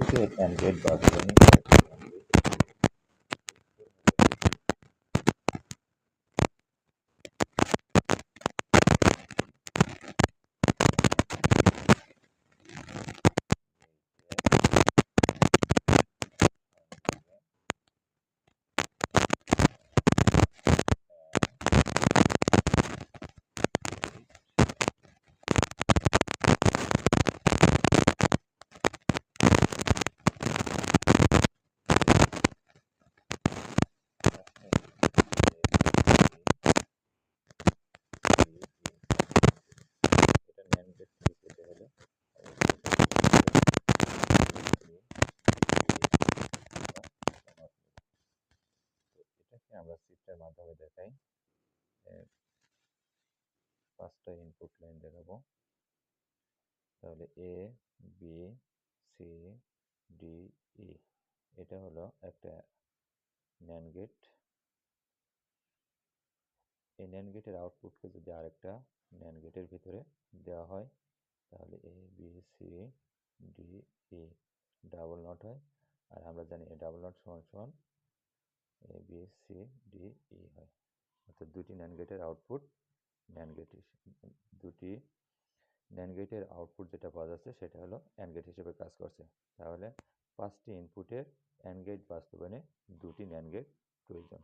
ইনপুটের and get বাস্তবায়ন করে। আমরা চিত্রের মাধ্যমে দেখাই। 5টা ইনপুট লাইন দেখাবো। তাহলে এ, বি, সি, ডি, ই। এটা হলো একটা ন্যান্ড গেট। এই ন্যান্ড গেটের আউটপুটকে যদি আরেকটা ন্যান্ড গেটের ভিতরে দেওয়া হয় তাহলে A, B, C, D, E double not হয়। আর আমরা জানি এ ডাবল নট সমান সমান A, B, C, D, E হয়। অর্থাৎ দুটি ন্যান্ড গেটের আউটপুট দুটি ন্যান্ড গেটের আউটপুট যেটা পাওয়া যাচ্ছে সেটা হলো অ্যান্ড গেট হিসেবে কাজ করছে। তাহলে 5টি ইনপুটের অ্যান্ড গেট বাস্তবায়নে দুটি ন্যান্ড গেট প্রয়োজন।